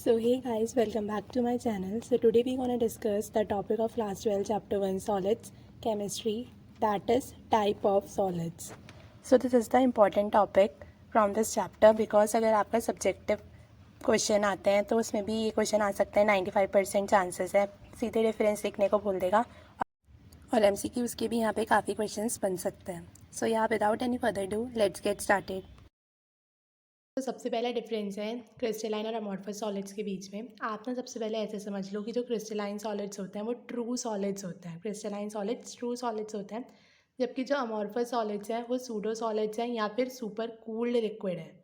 So hey guys, welcome back to my channel. So today we're gonna discuss the topic of class 12 chapter 1 solids chemistry, that is type of solids. So this is the important topic from this chapter because अगर आपका subjective question आते हैं तो उसमें भी ये question आ सकता है 95% चांसेस है, सीधे रेफरेंस लिखने को बोल देगा और MCQs के भी यहाँ पे काफ़ी क्वेश्चंस बन सकते हैं. सो यहाँ without any further do let's get started. तो सबसे पहला डिफरेंस है क्रिस्टलाइन और अमॉर्फस सॉलिड्स के बीच में. आप ना सबसे पहले ऐसे समझ लो कि जो क्रिस्टलाइन सॉलिड्स होते हैं वो ट्रू सॉलिड्स होते हैं. क्रिस्टलाइन सॉलिड्स ट्रू सॉलिड्स होते हैं, जबकि जो अमॉर्फस सॉलिड्स हैं वो सूडो सॉलिड्स हैं या फिर सुपर कूल्ड लिक्विड है.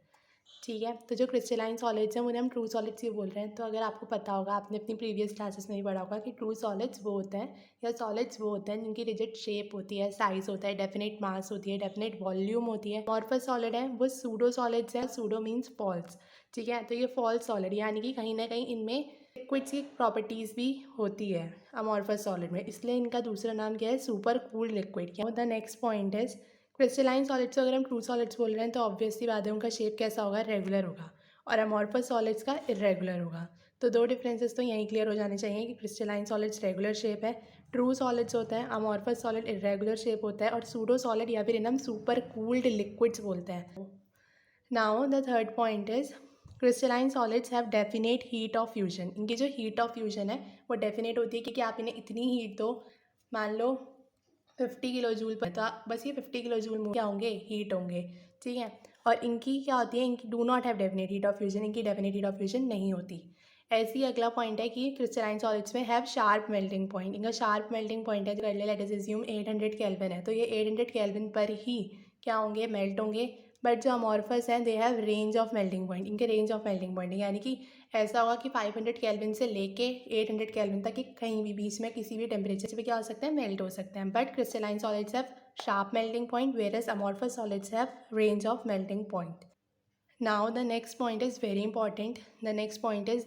ठीक है, तो जो क्रिस्टलाइन सॉलिड्स हैं उन्हें हम ट्रू सॉलिड्स ही बोल रहे हैं. तो अगर आपको पता होगा, आपने अपनी प्रीवियस क्लासेस में भी पढ़ा होगा कि ट्रू सॉलिड्स वो होते हैं या सॉलिड्स वो होते हैं जिनकी रिजिड शेप होती है, साइज होता है, डेफिनेट मास होती है, डेफिनेट वॉल्यूम होती है. अमॉर्फस सॉलिड है वो सूडो सॉलिड्स हैं. Pseudo means false. ठीक है, तो ये फॉल्स सॉलिड यानी कि कहीं ना कहीं इनमें लिक्विड्स की प्रॉपर्टीज़ भी होती है अमॉर्फस सॉलिड में, इसलिए इनका दूसरा नाम क्या है, सुपर कूल्ड लिक्विड. क्या the next point is crystalline solids को अगर हम ट्रू सॉलिड्स बोल रहे हैं तो ऑब्वियसली बात है उनका शेप कैसा होगा, रेगुलर होगा, और अमॉर्फस सॉलिड्स का इरेगुलर होगा. तो दो डिफरेंसेस तो यहीं क्लियर हो जाने चाहिए कि क्रिस्टलाइन सॉलिड्स रेगुलर शेप है, ट्रू सॉलिड्स होता है, अमॉर्फस सॉलिड इरेगुलर शेप होता है, और सूडो सॉलिड या फिर इन्हें हम सुपर कूल्ड लिक्विड्स बोलते हैं. Now the third point is crystalline solids have definite heat of fusion. इनकी जो हीट ऑफ फ्यूजन है वो डेफिनेट होती है क्योंकि आप इन्हें इतनी हीट दो, मान लो 50 किलो जूल पर, तो बस ये 50 किलो जूल क्या होंगे, हीट होंगे. ठीक है, और इनकी क्या होती है, इनकी do not have definite heat of fusion, इनकी डेफिनेट हीट ऑफ फ्यूजन नहीं होती. ऐसे ही अगला पॉइंट है कि क्रिस्टलाइन सॉलिड्स में हैव शार्प मेल्टिंग पॉइंट. इनका शार्प मेल्टिंग पॉइंट है, कर ले लेट अस अज्यूम 800 केल्विन है, तो ये 800 केल्विन पर ही क्या होंगे, मेल्ट होंगे. बट जो अमॉर्फस हैं they have range of melting point. इनके रेंज ऑफ मेल्टिंग पॉइंट है, यानी कि ऐसा होगा कि 500 केल्विन से लेके 800 केल्विन तक कि कहीं भी बीच में किसी भी टेम्परेचर पे क्या हो सकते हैं, मेल्ट हो सकते हैं. But crystalline solids have sharp melting point whereas amorphous solids have range of melting point. Now the next point is very important. The next point is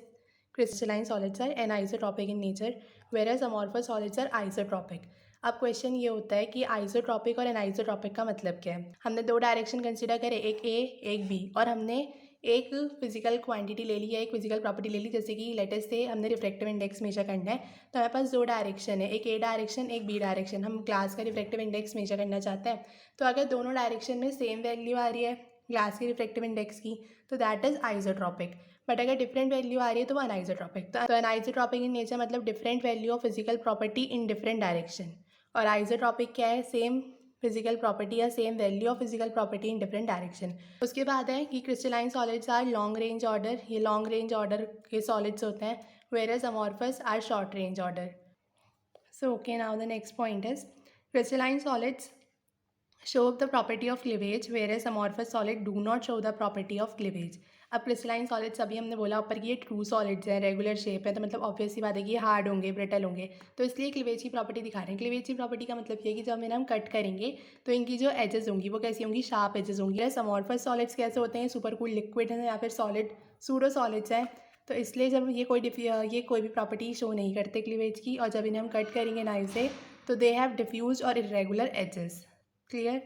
crystalline solids are anisotropic in nature whereas amorphous solids are isotropic. अब question ये होता है कि isotropic और anisotropic का मतलब क्या है. हमने दो डायरेक्शन कंसिडर करे, एक ए एक बी, और हमने एक फिजिकल क्वांटिटी ले ली है, एक फिजिकल प्रॉपर्टी ले ली, जैसे कि लेटेस्ट से हमने रिफ्लेक्टिव इंडेक्स मेजर करना है. तो हमारे पास दो डायरेक्शन है, एक ए डायरेक्शन एक बी डायरेक्शन. हम ग्लास का रिफ्लेक्टिव इंडेक्स मेजर करना चाहते हैं, तो अगर दोनों डायरेक्शन में सेम वैल्यू आ रही है ग्लास की रिफ्लेक्टिव इंडेक्स की तो दैट इज आइसोट्रॉपिक. बट अगर डिफरेंट वैल्यू आ रही है तो वो अनाइसोट्रॉपिक. तो अनाइसोट्रॉपिक इन नेचर मतलब different value of physical property in different direction, और आइसोट्रॉपिक क्या है, सेम फिजिकल प्रॉपर्टी या same value of physical property in different direction. उसके बाद है कि crystalline solids are long range order. ये लॉन्ग रेंज ऑर्डर के सॉलिड्स होते हैं whereas amorphous are short range order. So okay, now the next point is crystalline solids show the property of cleavage whereas amorphous solid do not show the property of cleavage. अब crystalline solids अभी हमने बोला ऊपर कि ये true solids हैं, regular shape है, तो मतलब ऑब्वियस सी बात है कि ये हार्ड होंगे, ब्रिटल होंगे, तो इसलिए क्लीवेज की प्रॉपर्टी दिखा रहे हैं. क्लीवेज की प्रॉपर्टी का मतलब ये है कि जब इन्हें हम कट करेंगे तो इनकी जो एजेस होंगी वो कैसी होंगी, शार्प एजेस होंगी. अमॉर्फस सॉलिड्स कैसे होते हैं, सुपर कूल्ड लिक्विड है या फिर सॉलिड सूडो सॉलिड्स हैं, तो इसलिए जब ये कोई भी प्रॉपर्टी शो नहीं करते क्लीवेज की, और जब इन्हें हम कट करेंगे नाइफ से तो दे हैव डिफ्यूज और irregular edges. Clear.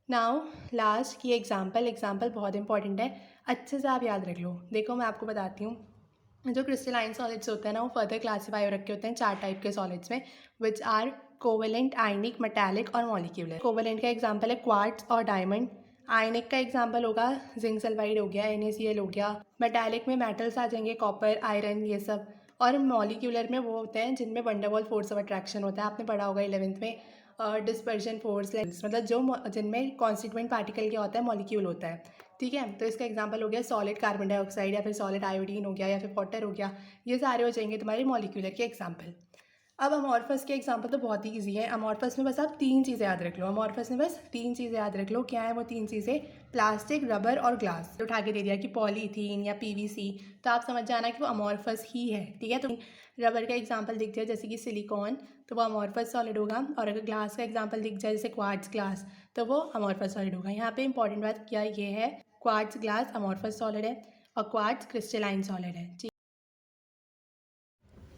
Now last की एग्जाम्पल बहुत इंपॉर्टेंट है, अच्छे से आप याद रख लो. देखो मैं आपको बताती हूँ, जो क्रिस्टलाइन सॉलिड्स होते हैं ना वो फर्दर क्लासीफाई हो रखे होते हैं चार टाइप के सॉलिड्स में, which are covalent, ionic, metallic और मॉलिक्यूलर. कोवेलेंट का एग्जाम्पल है क्वार्ट्ज और डायमंड. आयनिक का एग्जाम्पल होगा जिंक सल्फाइड हो गया, NaCl हो गया. मेटालिक में मेटल्स आ जाएंगे, कॉपर, आयरन, ये सब. और मॉलिक्यूलर में वो होते हैं जिनमें वंडरवॉल फोर्स ऑफ अट्रैक्शन होता है, आपने पढ़ा होगा 11th में. डिस्पर्जन फोर्स, मतलब जो जिनमें कॉन्स्टिट्यूएंट पार्टिकल क्या होता है, मॉलिक्यूल होता है. ठीक है, तो इसका एग्जांपल हो गया सॉलिड कार्बन डाइऑक्साइड या फिर सॉलिड आयोडीन हो गया या फिर वाटर हो गया. ये सारे हो जाएंगे तुम्हारे मॉलिक्यूलर के एग्जांपल. अब अमॉर्फस के एग्जांपल तो बहुत ही ईजी है. अमॉर्फस में बस आप तीन चीज़ें याद रख लो. अमॉर्फस में बस तीन चीज़ें याद रख लो. क्या है वो तीन चीज़ें, प्लास्टिक, रबर और ग्लास. उठा के दे दिया कि पॉलीथीन या PVC, तो आप समझ जाना कि वो अमॉर्फस ही है. ठीक है, तो रबर का एग्जांपल दिख जाए जैसे कि सिलिकॉन, तो वो अमॉर्फस सॉलिड होगा. और अगर ग्लास का एग्जांपल दिख जाए जैसे क्वार्ट्ज ग्लास, तो वो अमॉर्फस सॉलिड होगा. यहाँ पे इंपॉर्टेंट बात क्या ये है, क्वार्ट्ज ग्लास अमॉर्फस सॉलिड है और क्वार्ट्ज क्रिस्टलाइन सॉलिड है.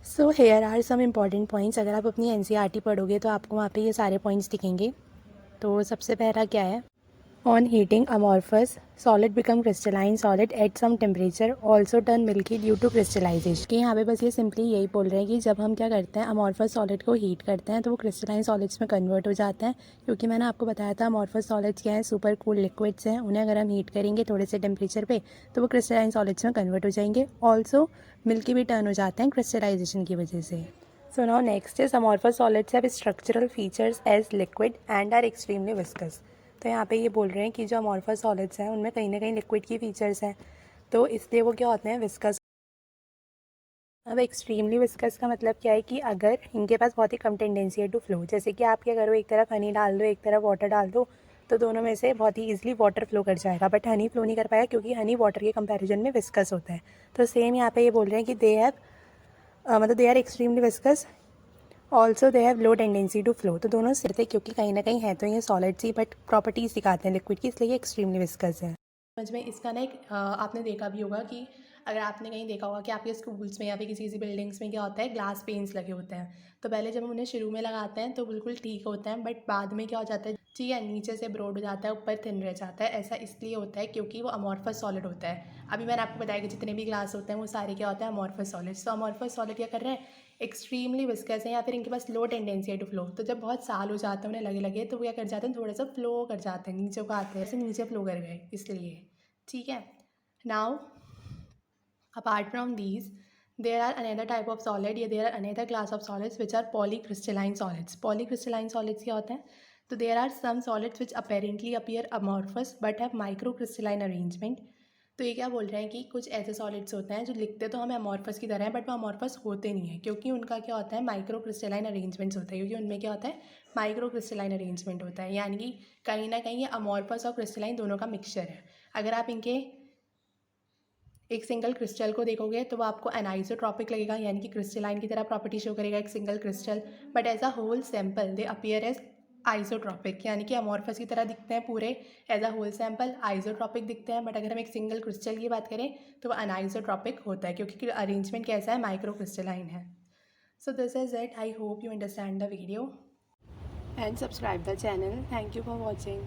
So here are some important points. अगर आप अपनी NCERT पढ़ोगे तो आपको वहाँ पे ये सारे पॉइंट्स दिखेंगे. तो सबसे पहला क्या है, On heating, amorphous solid become crystalline solid at some temperature, also turn milky due to crystallization। कि यहाँ पे बस ये सिंपली यही बोल रहे हैं कि जब हम क्या करते हैं अमॉर्फस सॉलिड को हीट करते हैं तो वो क्रिस्टलाइन सॉलिड्स में कन्वर्ट हो जाते हैं, क्योंकि मैंने आपको बताया था अमॉर्फस सॉलिड्स क्या हैं, सुपर कूल लिक्विड्स हैं। उन्हें अगर हम हीट करेंगे थोड़े से टेम्परेचर पे तो वो क्रिस्टलाइन सॉलिड्स में कन्वर्ट हो जाएंगे, ऑल्सो मिल्की भी टर्न हो जाते हैं क्रिस्टलाइजेशन की वजह से। So now next is amorphous solids have structural features as liquid and are extremely viscous। तो यहाँ पे ये बोल रहे हैं कि जो amorphous solids हैं उनमें कहीं ना कहीं लिक्विड की फीचर्स हैं, तो इसलिए वो क्या होते हैं, विस्कस। अब एक्सट्रीमली विस्कस का मतलब क्या है कि अगर इनके पास बहुत ही कम टेंडेंसी है टू फ्लो, जैसे कि आप क्या करो, एक तरफ हनी डाल दो एक तरफ वाटर डाल दो, तो दोनों में से बहुत ही ईजिली वाटर फ्लो कर जाएगा, बट हनी फ्लो नहीं कर पाएगा क्योंकि हनी वाटर के कंपैरिजन में विस्कस होता है। तो सेम यहाँ पे ये बोल रहे हैं कि they are extremely viscous, also they have low tendency to flow. तो दोनों सिर थे क्योंकि कहीं ना कहीं है तो ये सॉलिड्स ही, बट प्रॉपर्टीज़ दिखाते हैं लिक्विड की, इसलिए एक्सट्रीमली विस्कस है। समझ में इसका ना एक आपने देखा भी होगा कि अगर आपने कहीं देखा होगा कि आपके स्कूल्स में या फिर किसी बिल्डिंग्स में क्या होता है, ग्लास पेन्स लगे होते हैं, तो पहले जब हम उन्हें शुरू में लगाते हैं तो बिल्कुल ठीक होते हैं, बट बाद में क्या हो जाता है, ठीक है, नीचे से ब्रॉड हो जाता है, ऊपर थिन रह जाता है। ऐसा इसलिए होता है क्योंकि वो अमॉर्फस सॉलिड होता है। अभी मैंने आपको बताया कि जितने भी ग्लास होते हैं वो सारे क्या होते हैं, अमॉर्फस सॉलिड्स। तो अमॉर्फस सॉलिड क्या कर रहे हैं, एक्सट्रीमली विस्कस है या फिर इनके पास लो टेंडेंसी है टू फ्लो। तो जब बहुत साल हो जाते हैं उन्हें लगे लगे तो वो क्या कर जाते हैं, थोड़ा सा फ्लो कर जाते हैं, नीचे को आते हैं, ऐसे नीचे फ्लो कर गए इसलिए, ठीक है। Now apart from these there are another type of solid, या there are another class of solids which are polycrystalline solids। polycrystalline solids क्या होते हैं, तो there are some solids which apparently appear amorphous but have microcrystalline arrangement। तो ये क्या बोल रहे हैं कि कुछ ऐसे सॉलिड्स होते हैं जो लिखते तो हमें अमॉर्फस की तरह हैं बट वो अमॉर्फस होते नहीं है, क्योंकि उनका क्या होता है, माइक्रो क्रिस्टलाइन अरेंजमेंट्स होते हैं, क्योंकि उनमें क्या होता है, माइक्रो क्रिस्टलाइन अरेंजमेंट होता है, यानी कि कहीं ना कहीं ये अमॉर्फस और क्रिस्टलाइन दोनों का मिक्सचर है। अगर आप इनके एक सिंगल क्रिस्टल को देखोगे तो वो आपको एनाइसोट्रॉपिक लगेगा, यानी कि क्रिस्टलाइन की तरह प्रॉपर्टी शो करेगा एक single crystal, but as a whole sample they appear as isotropic, यानी कि अमॉर्फस की तरह दिखते हैं पूरे, as a whole sample isotropic दिखते हैं, बट अगर हम एक सिंगल क्रिस्टल की बात करें तो वो अनआइसोट्रॉपिक होता है क्योंकि अरेंजमेंट कैसा है, माइक्रो क्रिस्टलाइन है। So this is it, I hope you understand the video and subscribe the channel. Thank you for watching.